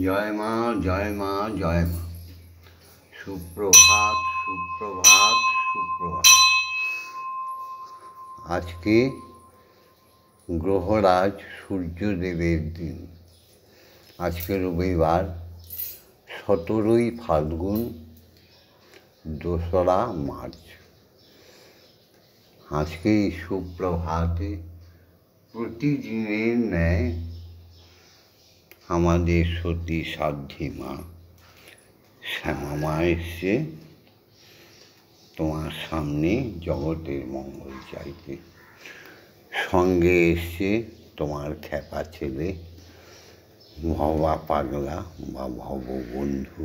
জয় মা, জয় মা, জয় মা। সুপ্রভাত, সুপ্রভাত, সুপ্রভাত। আজকে গ্রহরাজ সূর্যদেবের দিন। আজকে রবিবার, 17ই ফাল্গুন, 2রা মার্চ। আজকে এই সুপ্রভাতে প্রতিদিনের ন্যায় আমাদের সতী সাধ্বী মা শ্যামা মা এসছে তোমার সামনে জগতের মঙ্গল চাইতে। সঙ্গে এসছে তোমার খ্যাপা ছেলে ভবা পাগলা বা ভববন্ধু।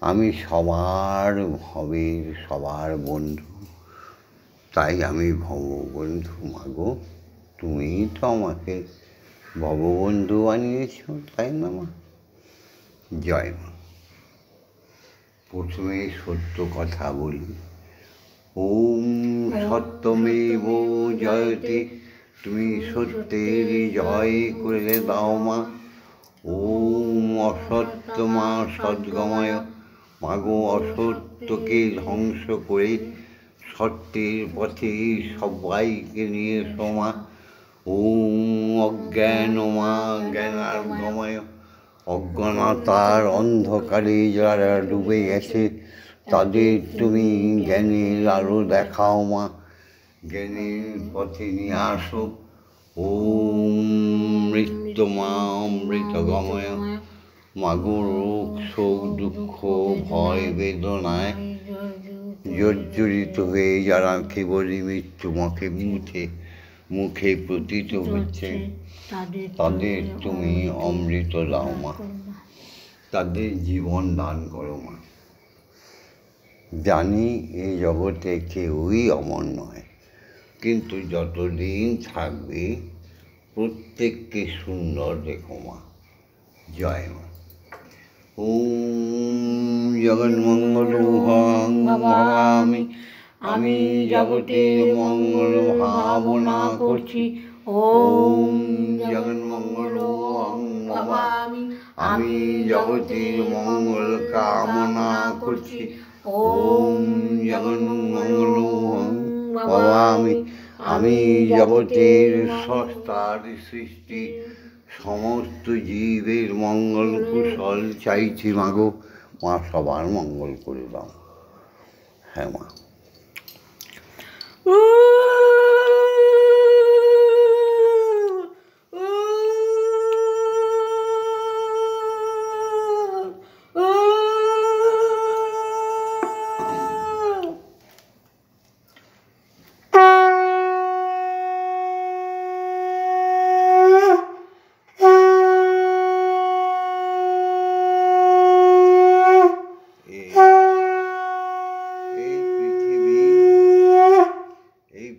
আমি সবার ভবের সবার বন্ধু, তাই আমি ভববন্ধু মাগো। তুমিই তো আমাকে ভববন্ধু বানিয়েছ, তাই না মা? জয় মা। প্রথমে সত্য কথা বলি। ওম সত্যমেব জয়তে, তুমি সত্যের জয় করে দাও মা। ওম অসত্যমা সদ্গময়, মাগো অসত্যকে ধ্বংস করে সত্যের পথে সবাইকে নিয়ে এসো মা। ওম অজ্ঞানমা জ্ঞানার্গময়, অজ্ঞানতার অন্ধকারে যারা ডুবে গেছে তাদের তুমি জ্ঞানের আলো দেখাও মা। জ্ঞানের পথে নিয়ে আসো। ওম মৃত্যুমা অমৃতগময়, মাগো রোগ শোক দুঃখ ভয় বেদনায় জর্জরিত হয়ে যারা কেবলই মৃত্যু মুখে পতিত হচ্ছে, তাদের তুমি অমৃত দাও মা। তাদের জীবন দান করো মা। জানি এই জগতে কেউই অমর নয়, কিন্তু যতদিন থাকবে প্রত্যেককে সুন্দর রেখো মা। জয় মা। ওম জগন্মঙ্গল ভাবামি, আমি জগতের মঙ্গল ভাবনা করছি। ওম জগন্মঙ্গল ভাবামি, আমি জগতের মঙ্গল কামনা করছি। ওম জগন্মঙ্গল ভাবামি, আমি জগতের স্রষ্টার সৃষ্টি সমস্ত জীবের মঙ্গল কুশল চাইছি মাগো। মা সবার মঙ্গল করে দাও। হ্যাঁ মা।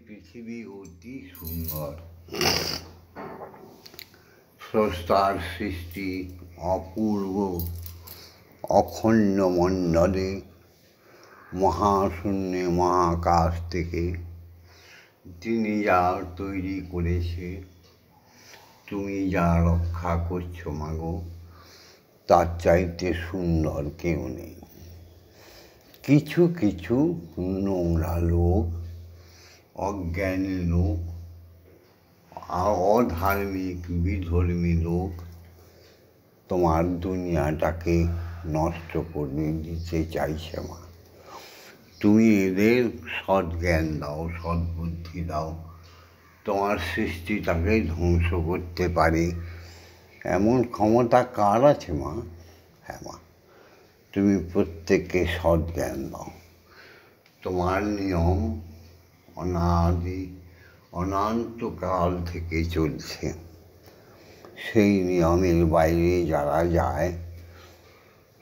পৃথিবী অতি সুন্দর। স্রষ্টার সৃষ্টি অপূর্ব অখণ্ড মণ্ডলে মহাশূন্যে মহাকাশ থেকে তিনি যা তৈরি করেছে, তুমি যা রক্ষা করছো মাগো, তার চাইতে সুন্দর কেউ নেই। কিছু কিছু নোংরা লোক, অজ্ঞানী লোক, অধার্মিক বিধর্মী লোক তোমার দুনিয়াটাকে নষ্ট করে দিতে চাইছে মা। তুমি এদের সদ্জ্ঞান দাও, সদ্বুদ্ধি দাও। তোমার সৃষ্টিটাকে ধ্বংস করতে পারে এমন ক্ষমতা কার আছে মা? হ্যাঁ মা, তুমি প্রত্যেককে সদ্জ্ঞান দাও। তোমার নিয়ম অনন্তকাল থেকে চলছে। সেই নিয়মের বাইরে যারা যায়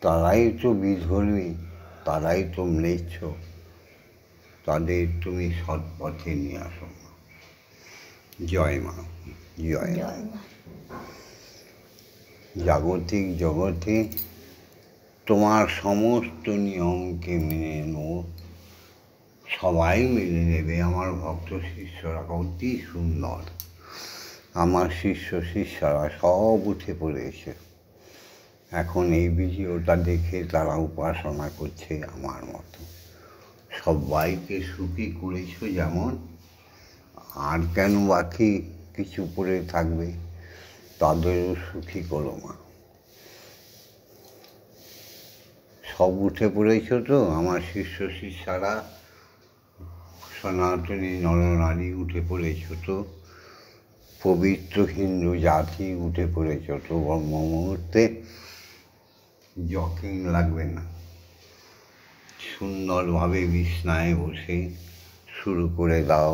তারাই তো বিধর্মী, তারাই তো ম্লেচ্ছ। তাদের তুমি সৎপথে নিয়ে আসো মা। জয় মা, জয় মা। জাগতিক জগতে তোমার সমস্ত নিয়মকে মেনে নেব, সবাই মেনে নেবে। আমার ভক্ত শিষ্যরা অতি সুন্দর। আমার শিষ্যরা সব উঠে পড়েছে। এখন এই ভিডিওটা দেখে তারা উপাসনা করছে আমার মতো। সবাইকে সুখী করেছো যেমন, আর কেন বাকি কিছু পড়ে থাকবে, তাদেরও সুখী করো মা। সব উঠে পড়েছ তো আমার শিষ্য শিষ্যারা, সনাতনী নরনারী উঠে পড়েছ তো, পবিত্র হিন্দু জাতি উঠে পড়েছ তো ব্রহ্ম মুহূর্তে। জকিং লাগবে না, সুন্দরভাবে বিছনায় বসে শুরু করে দাও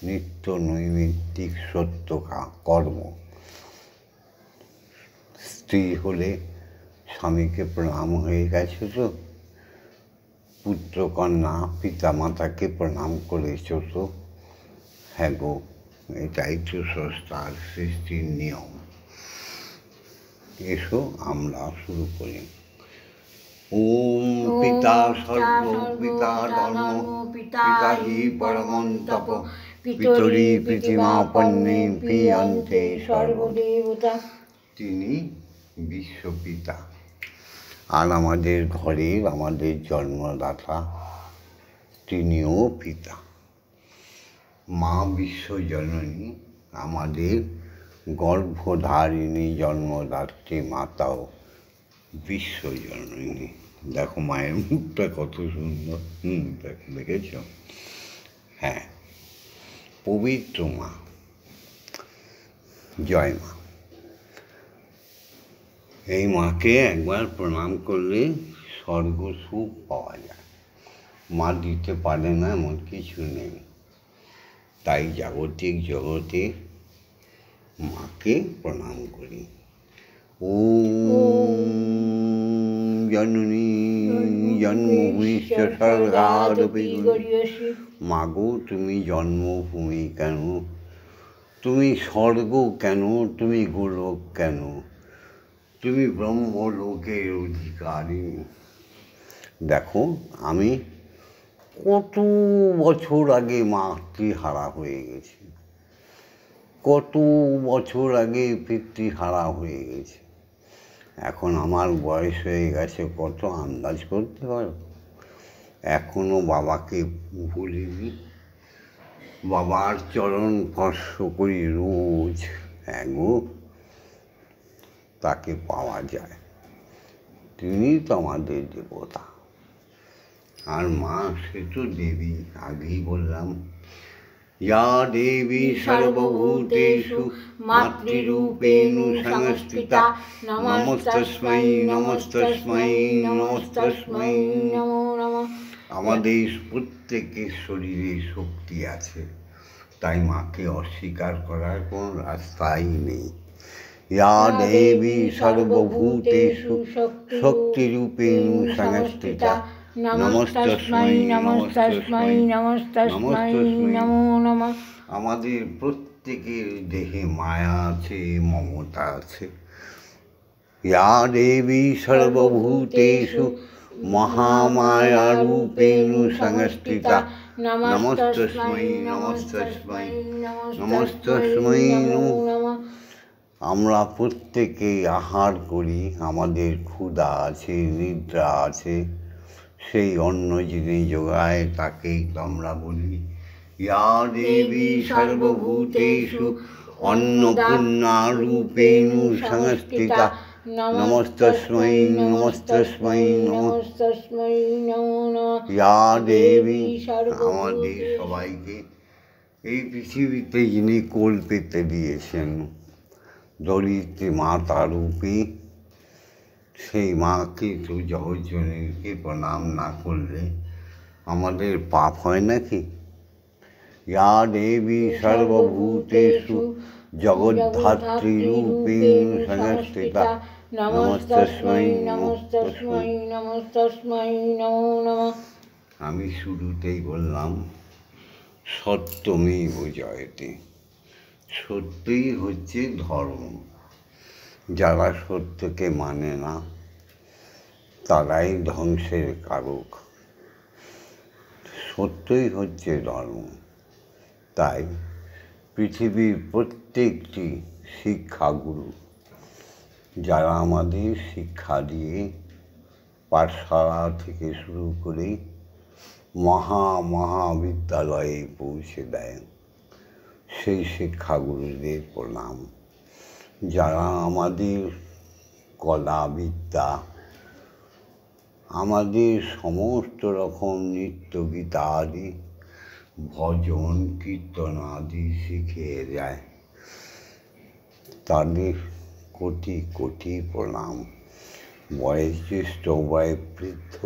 নিত্য নৈমিত্তিক সত্য কর্ম। স্ত্রী হলে স্বামীকে প্রণাম হয়ে গেছে তো, পুত্রকন্যা পিতা মাতাকে প্রণাম করেছ তো। হ্যাঁ গো, এটাই তো স্রষ্টার সৃষ্টির নিয়ম। এসো আমরা শুরু করি। ওম পিতা সর্ব পিতা ধর্ম পিতা হি পরমং তপ পিতরি প্রীতিমাপন্নে প্রিয়ন্তে সর্বদেবতা। তিনি বিশ্বপিতা, আর আমাদের ঘরের আমাদের জন্মদাতা তিনিও পিতা। মা বিশ্বজননী, আমাদের গর্ভধারিণী জন্মদাত্রী মাতাও বিশ্বজননী। দেখো মায়ের মুখটা কত সুন্দর, দেখেছ? হ্যাঁ, পবিত্র মা, জয় মা। এই মাকে একবার প্রণাম করলে স্বর্গ সুখ পাওয়া যায়। মা দিতে পারে না এমন কিছু নেই, তাই জাগতিক জগতে মাকে প্রণাম করি। ওম জননী জন্মভূমিশ্চ স্বর্গাদপি। মাগো, তুমি জন্মভূমি কেন, তুমি স্বর্গ কেন, তুমি গোলক কেন, তুমি ব্রহ্মলোকের অধিকারী। দেখো, আমি কত বছর আগে মাতৃহারা হয়ে গেছি, কত বছর আগে পিতৃহারা হয়ে গেছি। এখন আমার বয়স হয়ে গেছে কত, আন্দাজ করতে পারো? এখনও বাবাকে ভুলিনি, বাবার চরণ স্পর্শ করি রোজ। গো, তাকে পাওয়া যায়, তিনি তো আমাদের দেবতা। আর মা সে তো দেবী, আগেই বললাম। ইয়া দেবী সর্বভূতেষু মাতৃরূপেণ সংস্থিতা নমস্তস্मै নমস্তস্मै নমস্তস্मै নমো নমঃ। আমাদের প্রত্যেকের শরীরে শক্তি আছে, তাই মাকে অস্বীকার করার কোনো রাস্তাই নেই। ইয়া দেবী সর্বভূতেষু শক্তিরূপেণ সংস্থিতা নমস্তস্मै নমস্তস্मै নমস্তস্मै নমো নমঃ। আমাদের প্রত্যেকের দেহে মায়া আছে, মমতা আছে। ইয়া দেবী সর্বভূতেষু মহামায়ারূপেণ সংস্থিতা নমস্তস্मै নমস্তস্मै নমস্তস্मै নমো নমঃ। আমরা প্রত্যেকেই আহার করি, আমাদের ক্ষুধা আছে, নিদ্রা আছে, সেই অন্ন যিনি যোগায় তাকেই তো আমরা বলি ইয়া দেবী সর্বভূতেষু অন্নপূর্ণারূপেণ সংস্থিতা নমস্তস্मै নমস্তস্मै নমস্তস্मै নমো নমঃ। ইয়া দেবী, আমাদের সবাইকে এই পৃথিবীতে যিনি কোল পেতে দিয়েছেন, ধরিত্রী মাতা রূপী, সেই মাকে তো জগজ্জনীকে প্রণাম না করলে আমাদের পাপ হয় নাকি? ইয়া দেবী সর্বভূতেষু জগদ্ধাত্রীরূপেণ সংস্থিতা নমস্তস্मै নমস্তস্मै নমস্তস্मै নমো নমঃ। আমি শুরুতেই বললাম সত্যমেব জয়তে, সত্যই হচ্ছে ধর্ম। যারা সত্যকে মানে না তারাই ধ্বংসের কারক। সত্যই হচ্ছে ধর্ম। তাই পৃথিবীর প্রত্যেকটি শিক্ষাগুরু যারা আমাদের শিক্ষা দিয়ে পাঠশালা থেকে শুরু করে মহাবিদ্যালয়ে পৌঁছে দেয়, সেই শিক্ষাগুরুদের প্রণাম। যারা আমাদের কলা বিদ্যা, আমাদের সমস্ত রকম নৃত্য গীতা আদি, ভজন কীর্তন আদি শিখিয়ে যায়, তাদের কোটি কোটি প্রণাম। বয়োজ্যেষ্ঠ বয়োবৃদ্ধ,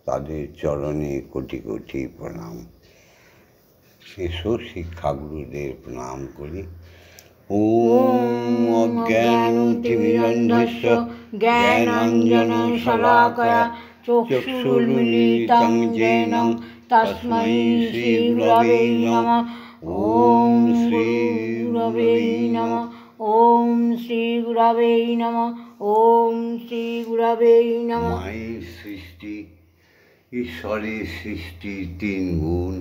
তাদের চরণে কোটি কোটি প্রণাম। এসব শিক্ষাগুরুদের প্রণাম করি। ওম অজ্ঞানতিমিরন্ধস্য জ্ঞানাঞ্জনশলাকয়া চক্ষুর্মিলিतं येन তস্मै শ্রীগুরবে নমঃ। ওম শ্রীগুরবে নমঃ। ওম শ্রীগুরবে নমঃ। ওম শ্রীগুরবে নমঃ। মায়ের সৃষ্টি, ঈশ্বরের সৃষ্টি, তিন গুণ,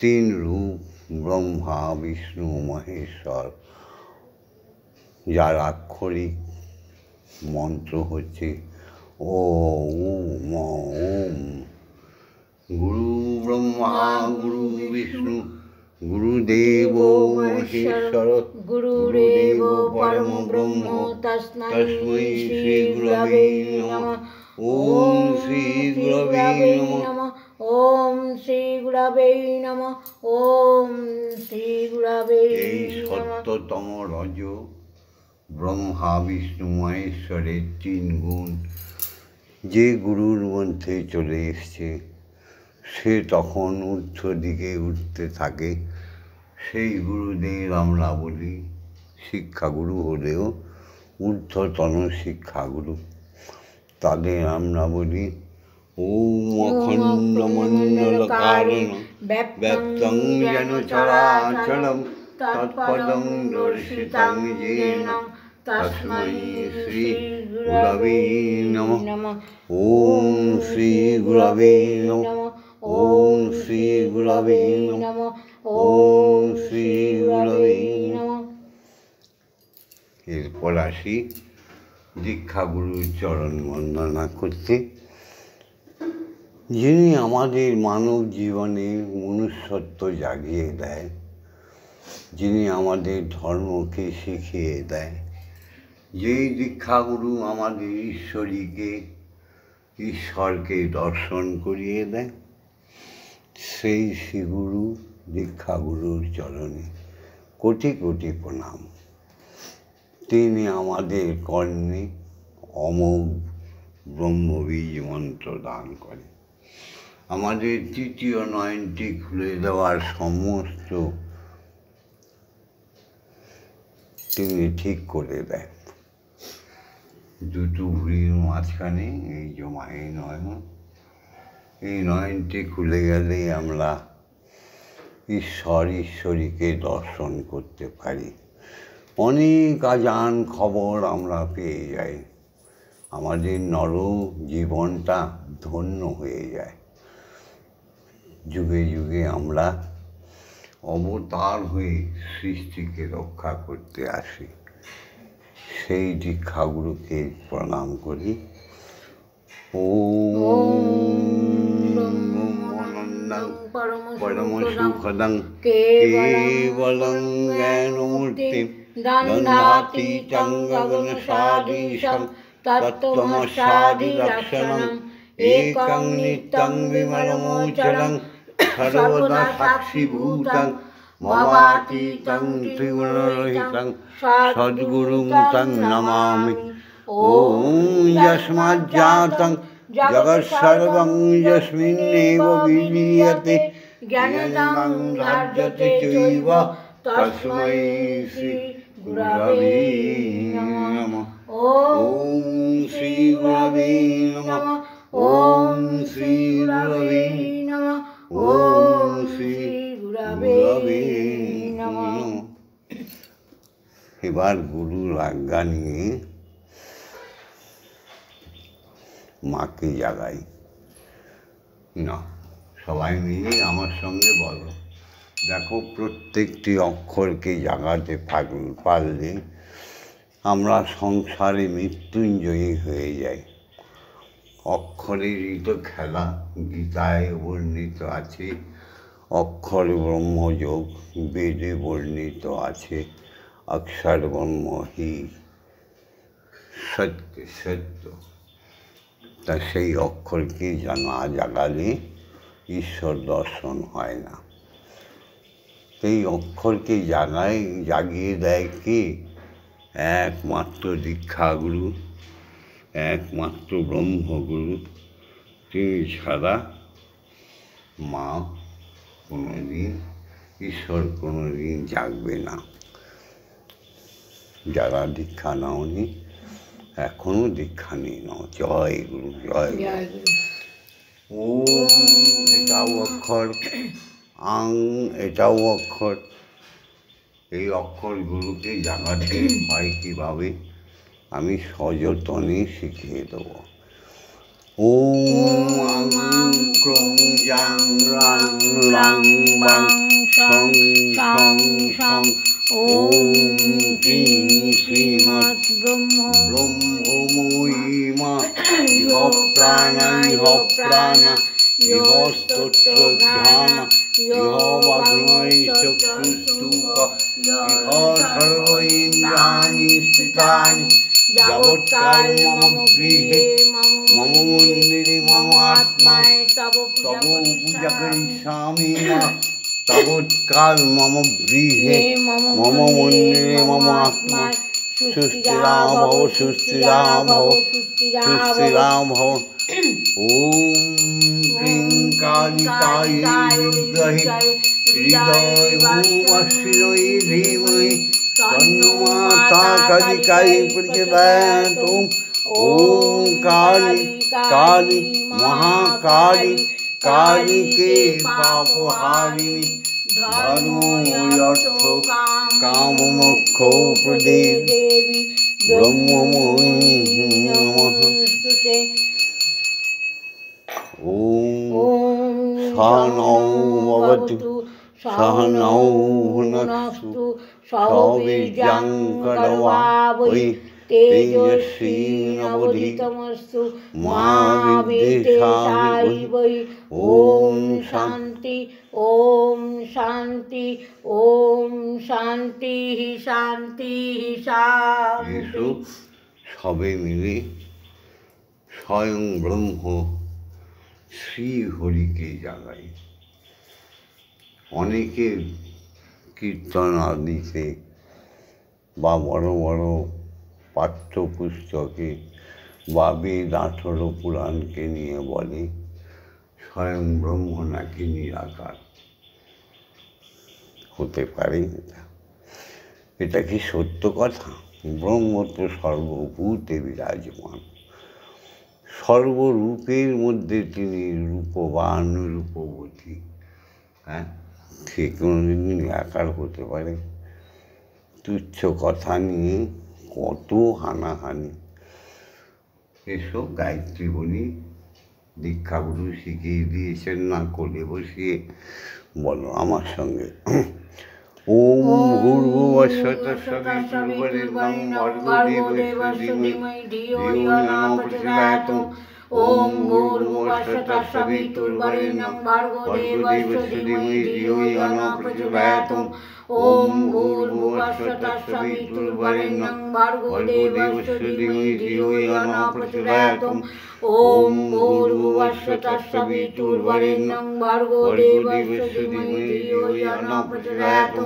তিন রূপ, ব্রহ্মা বিষ্ণু মহেশ্বর, যার আক্ষরিক মন্ত্র হচ্ছে ওম। গুরু ব্রহ্মা গুরু বিষ্ণু গুরুদেব মহেশ্বর গুরুদেব পরম ব্রহ্ম তস্मै শ্রী গুরবে নমঃ। ওম শ্রী গুরবে নমঃ। ওম শ্রী গুরবে নমঃ। ওম শ্রী গুরবে নমঃ। এই সত্যতম রজ ব্রহ্মা বিষ্ণু মহেশ্বরের তিন গুণ যে গুরুর মধ্যে চলে এসছে, সে তখন ঊর্ধ্ব দিকে উঠতে থাকে। সেই গুরুদের আমরা বলি শিক্ষাগুরু, হলেও ঊর্ধ্বতন শিক্ষাগুরু। তাদের আমরা বলি ওম অখণ্ডমণ্ডলকারণং ব্যপ্তং যেন চরাচরং তৎপদং দর্শিতং येन তস্मै শ্রী গুরবে নমঃ। ওম শ্রী গুরবে নমঃ। ওম শ্রী গুরবে নমঃ। ওম শ্রী গুরবে নমঃ। এরপর আসি দীক্ষাগুরুর চরণ বন্দনা করতে, যিনি আমাদের মানব জীবনে মনুষ্যত্ব জাগিয়ে দেয়, যিনি আমাদের ধর্মকে শিখিয়ে দেয়। যেই দীক্ষাগুরু আমাদের ঈশ্বরকে দর্শন করিয়ে দেয়, সেই শ্রীগুরু দীক্ষাগুরুর চরণে কোটি কোটি প্রণাম। তিনি আমাদের কর্ণে অমোঘ ব্রহ্মবীজ মন্ত্র দান করেন। আমাদের তৃতীয় নয়নটি খুলে দেওয়ার সমস্ত তিনি ঠিক করে দেন। দুটো ভুঁড়ির মাঝখানে এই যে মায়ের নয়ন, এই নয়নটি খুলে গেলেই আমরা ঈশ্বরীকে দর্শন করতে পারি। অনেক আজান খবর আমরা পেয়ে যাই, আমাদের নর জীবনটা ধন্য হয়ে যায়। যুগে যুগে আমরা অবতার হয়ে সৃষ্টিকে রক্ষা করতে আসি। সেই দীক্ষাগুরুকে প্রণাম করি। পরম সুখদং কেবলং জ্ঞানমূর্তিং দণ্ডাতীতং গগনসদৃশং তত্ত্বমস্যাদিলক্ষণং একং নিত্যং বিমলমোচরং সর্বদা সাক্ষীভূতং ভবাতীতং ত্রিগুণরহিতং সদ্গুরুং তং নমামি। ওম যস্মাজ্জাতং জগৎসর্বং যস্মিন্নেব বিলীয়তে জ্ঞানদং ধার্যতে চৈব তস্मै শ্রী গুরবে নমঃ। ওম শ্রী গুরবে নমঃ। ওম শ্রী গুরবে নমঃ। ওম শ্রী গুরবে নমঃ। এবার গুরুর আজ্ঞা নিয়ে মাকে জাগাই। না, সবাই মিলে আমার সঙ্গে বলো। দেখো, প্রত্যেকটি অক্ষরকে জাগাতে পারলে আমরা সংসারে মৃত্যুঞ্জয়ী হয়ে যাই। অক্ষরেরই তো খেলা, গীতায় বর্ণিত আছে অক্ষর ব্রহ্মযোগ, বেদে বর্ণিত আছে অক্ষর ব্রহ্ম হি সত্য সত্য। তা সেই অক্ষরকে না জাগালে ঈশ্বর দর্শন হয় না। সেই অক্ষরকে জাগিয়ে দেয় কে? একমাত্র দীক্ষাগুরু, একমাত্র ব্রহ্মগুরু। তিনি ছাড়া মা কোনোদিন, ঈশ্বর কোনোদিন জাগবে না। যারা দীক্ষা নাওনি, এখনো দীক্ষা নিয়ে নাও। জয় গুরু, জয় গুরু। ওম এটাও অক্ষর, আং এটাও অক্ষর। এই অক্ষরগুলোকে জাগাতে হয় কীভাবে আমি সযতনে শিখিয়ে দেব। ওম আং ক্রং জাং রাং লাং বাং সং সং সং ওম ক্রিং শ্রীমৎ ব্রহ্মময়ীমা ইহ প্রাণা ইহ প্রাণা ইহ স্তোত্রঘ্রাণা ইহ বাগ্ময় চক্ষুস্তূক ইহ সর্ব ইন্দ্রিয়াণি স্থিতানি যাবৎকাল মম গৃহে মম মন্দিরে মম আত্মায় তব পূজা করিষ্যামি মা। তাবৎকাল মম গৃহে মম মন্দিরে মম আত্মায় সুস্থিরা ভব, সুস্থিরা ভব, সুস্থিরা ভব। ওম ক্রিং কালিকায় বিদ্মহে হৃদয় ওমশ্রী ধীমহি তন্নো মাতা কালিকায় প্রচোদয়াৎ। ওম কালী কালী মহাকালী কালীকে পাপহারিণী ধর্ম কাম মোক্ষ প্রদে ব্রহ্মময়ী নমস্তুতে। ওম সহনৌ ভবতু সহনৌ ভুনস্তু সহ বীর্যং করওয়াবহৈ তেজস্বী নবধীতমস্তু মা বিদ্বিষামিহি। ওম শান্তি, ওম শান্তি, ওম শান্তি শান্তি শান্তি। এসো সবে মিলে স্বয়ং ব্রহ্ম শ্রী হরিকে জাগাই। অনেকে কীর্তন আদিতে বা বড় বড় পাঠ্যপুস্তকে বা বেদ 18 পুরাণকে নিয়ে বলে স্বয়ং ব্রহ্ম নাকি নিরাকার। হতে পারে এটা কি সত্য কথা? ব্রহ্ম তো সর্বভূতে বিরাজমান, সর্বরূপের মধ্যে তিনি রূপবান, রূপবতী। হ্যাঁ, সে কোনোদিন নিরাকার হতে পারে? তুচ্ছ কথা নিয়ে কত হানাহানি। এসব গায়ত্রী বলি, দীক্ষাগুরু শিখিয়ে দিয়েছেন না, কোলে বসিয়ে বলো আমার সঙ্গে। ওম ভূর্ভুবস্সুঃ তৎসবিতুর্বরেণ্যং ভর্গো দেবস্য ধীমহি ধিয়ো ইয়ো ন প্রচোদয়াৎ। ওম ভূর্ভুবস্সুঃ তৎসবিতুর্বরেণ্যং ভর্গো দেবস্য ধীমহি ধিয়ো ইয়ো ন প্রচোদয়াৎ। ওম ভূর্ভুবস্সুঃ তৎসবিতুর্বরেণ্যং ভর্গো দেবস্য ধীমহি ধিয়ো ইয়ো ন প্রচোদয়াৎ। ওম ভূর্ভুবস্সুঃ তৎসবিতুর্বরেণ্যং ভর্গো দেবস্য ধীমহি ধিয়ো ইয়ো ন প্রচোদয়াৎ।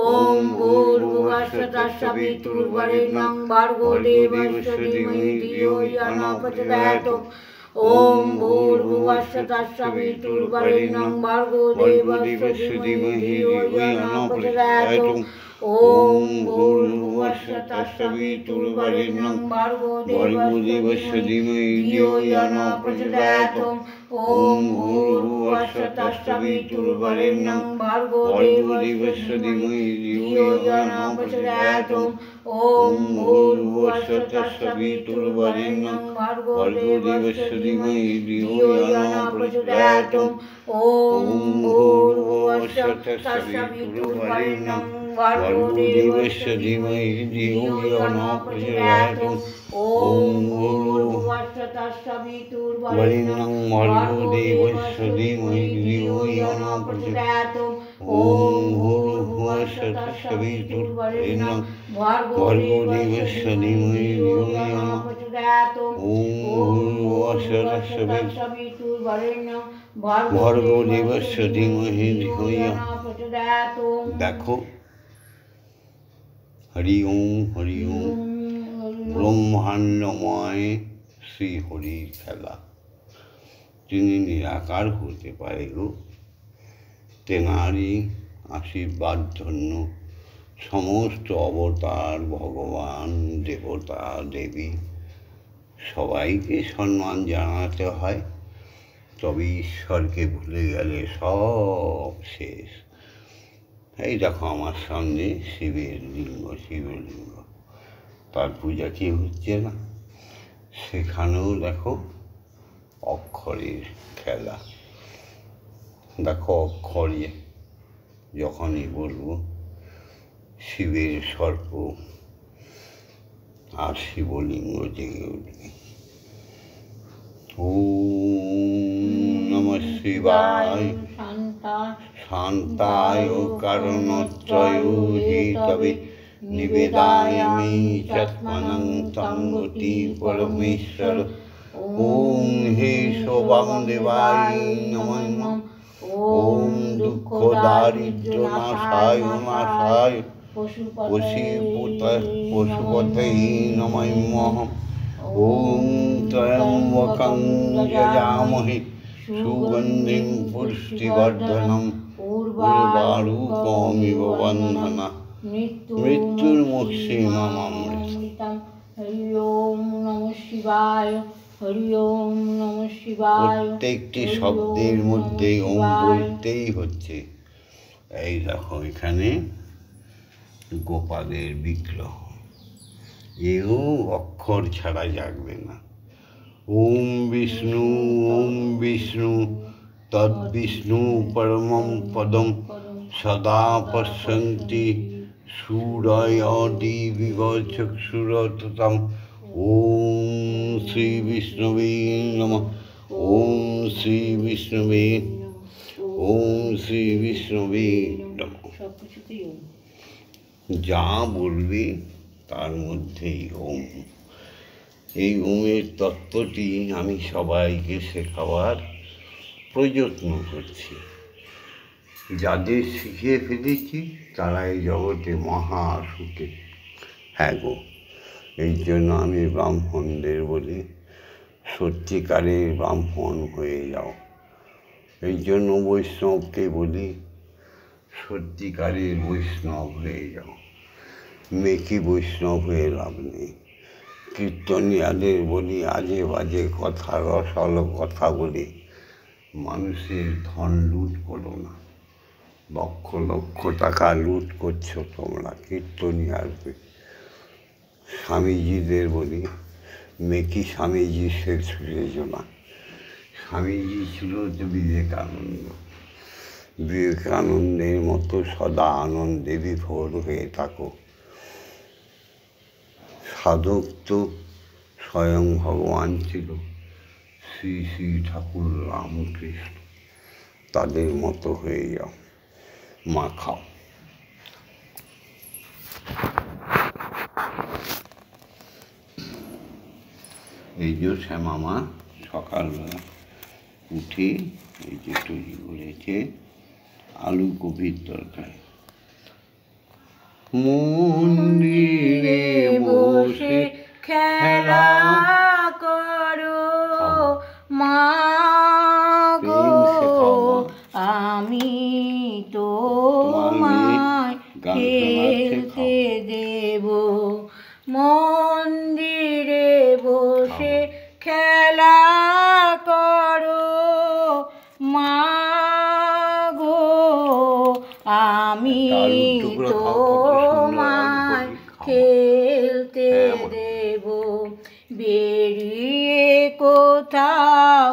ওম ভূর্ভুবস্সুঃ তৎসবিতুর্বরেণ্যং ভর্গো দেবস্য ধীমহি ধিয়ো ইয়ো ন প্রচোদয়াৎ। ওম ভূর্ভুবস্সুঃ তৎসবিতুর্বরেণ্যং ভর্গো দেবস্য ধীমহি ধিয়ো ইয়ো ন প্রচোদয়াৎ। ওম ভূর্ভুবস্সুঃ তৎসবিতুর্বরেণ্যং ভর্গো দেবস্য ধীমহি ধিয়ো ইয়ো ন প্রচোদয়াৎ। ওম ভূর্ভুবস্সুঃ তৎসবিতুর্বরেণ্যং ভর্গো দেবস্য ধীমহি ধিয়ো ইয়ো ন প্রচোদয়াৎ। ওম ভূর্ভুবস্সুঃ তৎসবিতুর্বরেণ্যং ভর্গো দেবস্য ধীমহি ধিয়ো ইয়ো ন প্রচোদয়াৎ। ওম ভূর্ভুবস্সুঃ তৎসবিতুর্বরেণ্যং भर्गो देवस्य धीमहि धियो यो न प्रचोदयात्। ॐ भूर्भुवः तत्सवितुर्वरेण्यं भर्गो देवस्य धीमहि धियो यो न प्रचोदयात्। ॐ भूर्भुवः तत्सवितुर्वरेण्यं भर्गो देवस्य धीमहि धियो यो न प्रचोदयात्। ॐ भूर्भुवः तत्सवितुर्वरेण्यं भर्गो देवस्य धीमहि धियो यो न प्रचोदयात्। देखो हरि ओम ब्रह्मांडमय শ্রী হরির খেলা। তিনি নিরাকার হতে পারে গো, তেনারই আশীর্বাদ ধন্য সমস্ত অবতার ভগবান দেবতা দেবী সবাইকে সম্মান জানাতে হয়, তবে ঈশ্বরকে ভুলে গেলে সব শেষ। এই দেখো আমার সামনে শিবের লিঙ্গ, তার পূজা কি হচ্ছে না? সেখানেও দেখো অক্ষরের খেলা। দেখো অক্ষরে যখনই বলবো শিবের সর্প আর শিবলিঙ্গ জেগে উঠবে। ওম নমঃ শিবায় শান্তায় কারণত্রয় হেতবে নিবেদামি চাত্মনং তঙ্গতি পরমেশ্বর। ওম হে শোভাং দেবায় নমঃ। ওম দুঃখ দারিদ্র নাশায় পশুপতয়ে নমঃ। ওম ত্র্যম্বকং যজামহে সুগন্ধিং পুষ্টিবর্ধনম উর্বারুকমিব বন্ধনা মৃত্যুর্মুক্ষীমামৃতম। হরি ওম নমঃ শিবায়, হরি ওম নমঃ শিবায়। প্রত্যেকটি শব্দের মধ্যে ওম বলতেই হচ্ছে। এই দেখো এখানে গোপালের বিগ্রহ, এও অক্ষর ছাড়া জাগবে না। ওম বিষ্ণু তদ্বিষ্ণু পরমং পদম সদা পশ্যন্তি সূরয়দিবিব চক্ষুরততম। ওম শ্রী বিষ্ণবে নমঃ। ওম শ্রী বিষ্ণবে, ওম শ্রী বিষ্ণবে নমঃ। যা বলবে তার মধ্যেই ওম। এই ওমের তত্ত্বটি আমি সবাইকে শেখাবার প্রযত্ন করছি। যাদের শিখিয়ে ফেলেছি তারা এই জগতে মহা সুখে। হ্যাঁ গো, এই জন্য আমি ব্রাহ্মণদের বলি সত্যিকারের ব্রাহ্মণ হয়ে যাও। এই জন্য বৈষ্ণবকে বলি সত্যিকারের বৈষ্ণব হয়ে যাও। মেকি বৈষ্ণব হয়ে লাভ নেই। কীর্তনিয়াদের বলি আজে বাজে কথা, রসালো কথা বলে মানুষের ধন লুট করো না। লক্ষ লক্ষ টাকা লুট করছো তোমরা কীর্তনিয়ার। স্বামীজিদের বলি মেকি স্বামীজি শেষ হয়েছ না। স্বামীজি ছিল তো বিবেকানন্দের মতো সদা আনন্দে বিভোর হয়ে থাকো। সাধক তো স্বয়ং ভগবান ছিল, শ্রী শ্রী ঠাকুর রামকৃষ্ণ। তাদের মতো হয়ে যাও, মা খাও। এই যে শ্যামামা সকালবেলা উঠে এই যে তৈরি করেছে আলু কপির তরকারি। মন্দিরে বসে খেলা করো মা গো, আমি তোমায় খেলতে দেব। মন্দিরে বসে খেলা করো মা গো, আমি তোমায় খেলতে দেব। বেরিয়ে কোথাও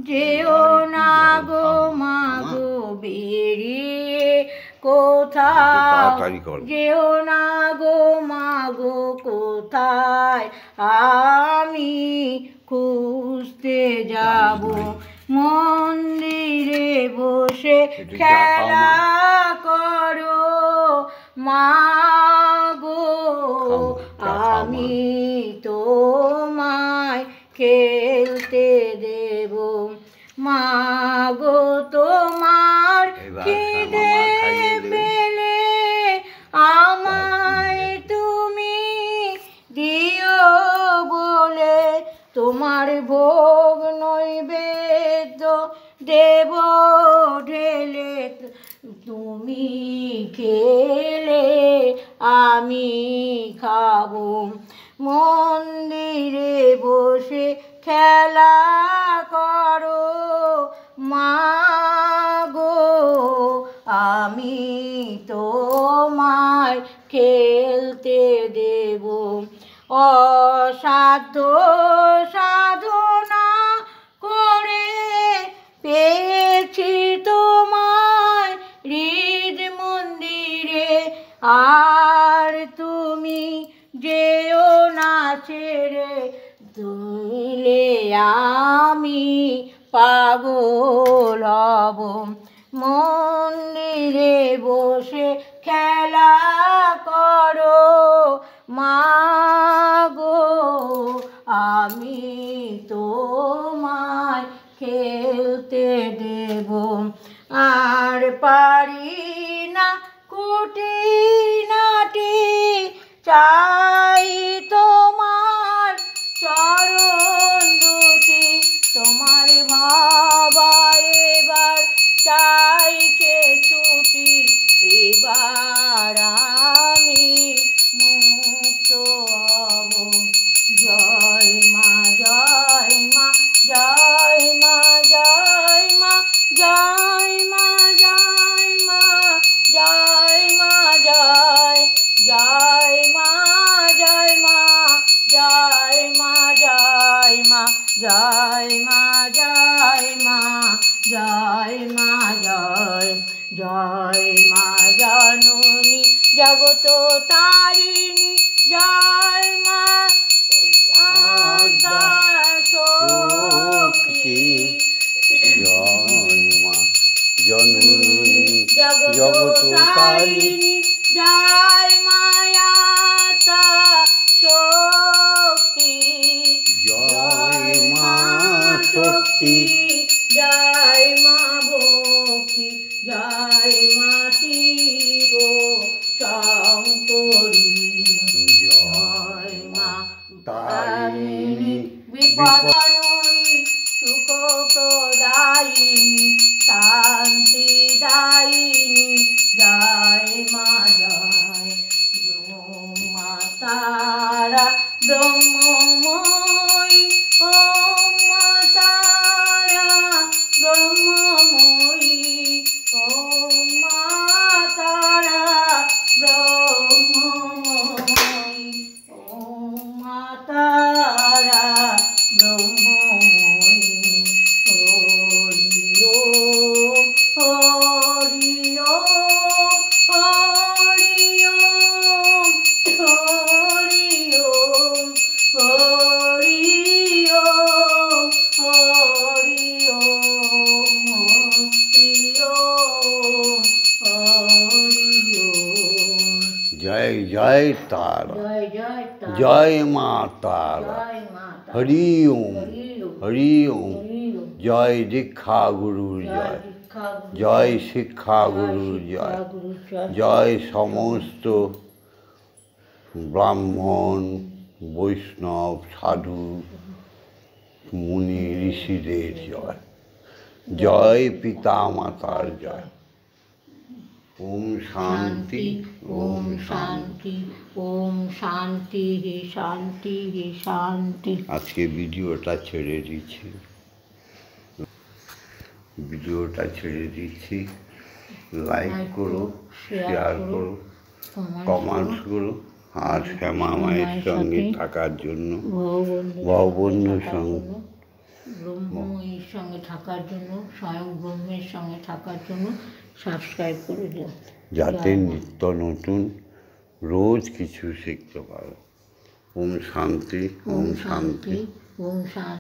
যেও না গো মা গো, বেরিয়ে কোথাও তাড়াতাড়ি করো। যেও না গো মা গো কোথায় আমি খুঁজতে যাব মন্দিরে বসে একটু চা খাও খেলা মা। করো মা গো খাও মা, চা খাও মা। আমি তোমায় খেলতে দেব মা গো তোমার এবার খিদে মা খাইয়ে দেবে। পেলে আমায় তুমি দিও বলে তোমার ভোগ নৈবেদ্য দেব ঢেলে তুমি খেলে আমি খাবো মন্দিরে বসে খেলা করো মা গো আমি তোমায় খেলতে দেব অসাধ্য সাধনা করে পেয়েছি তোমায় হৃদ মন্দিরে আর তুমি যেও না ছেড়ে তুলে আমি পাগল হব মন্দিরে বসে খেলা করো মা গো আমি তোমায় খেলতে দেব আর পারি না খুঁটিনাটি চাই তোমার চরণ দুটি তোমার বাবা এবার চাইছে ছুটি এবার আমি মুক্ত হব জয় মা জয় মা জয় মা জয় মা জয় মা জয় মা জয় মা জয় জয় মা জয় মা জয় মা জয় মা জয় মা জয় মা জয় মা জয় জয় মা জননী জগত তারিণী জয় মা আদ্যা শক্তি জয় মা জননী জগত তারিণী জয় মায়াতা শক্তি জয় মা শক্তি জয় মা ভক্তি জয় মা শিব শঙ্করী জয় মা তারিণী বিপদাননী সুখ প্রদায়িনী শান্তিদায়িনী জয় মা জয় মা তারা ব্রহ্মময়ী ওম মা তারা ব্রহ্মময়ী ওম মা তারা ব্রহ্মময়ী ওম মা তারা ব্রহ্মময়ী হরি ওম হরি ওম হরি ওম হরি ওম হরি ওম হরি ওম হরি ওম হরি ওম জয় জয় তারা জয় জয় তারা জয় মা তারা জয় মা তারা হরি ওম হরি ওম হরি ওম হরি ওম জয় দীক্ষা গুরুর জয় জয় শিক্ষা গুরুর জয় জয় সমস্ত ব্রাহ্মণ বৈষ্ণব সাধু মুনি ঋষিদের জয় জয় পিতা মাতার জয় ওম শান্তি ওম শান্তি ওম শান্তি শান্তি শান্তি আজকে ভিডিওটা ছেড়ে দিচ্ছি লাইক করো শেয়ার করো কমেন্টস করো আর শ্যামা মায়ের সঙ্গে থাকার জন্য ভববন্ধুর সঙ্গে ব্রহ্মের সঙ্গে থাকার জন্য স্বয়ং ব্রহ্মের সঙ্গে থাকার জন্য সাবস্ক্রাইব করে দিও। যাতে নিত্য নতুন রোজ কিছু শিখতে পারো। ওম শান্তি, ওম শান্তি। ওম শান্তি।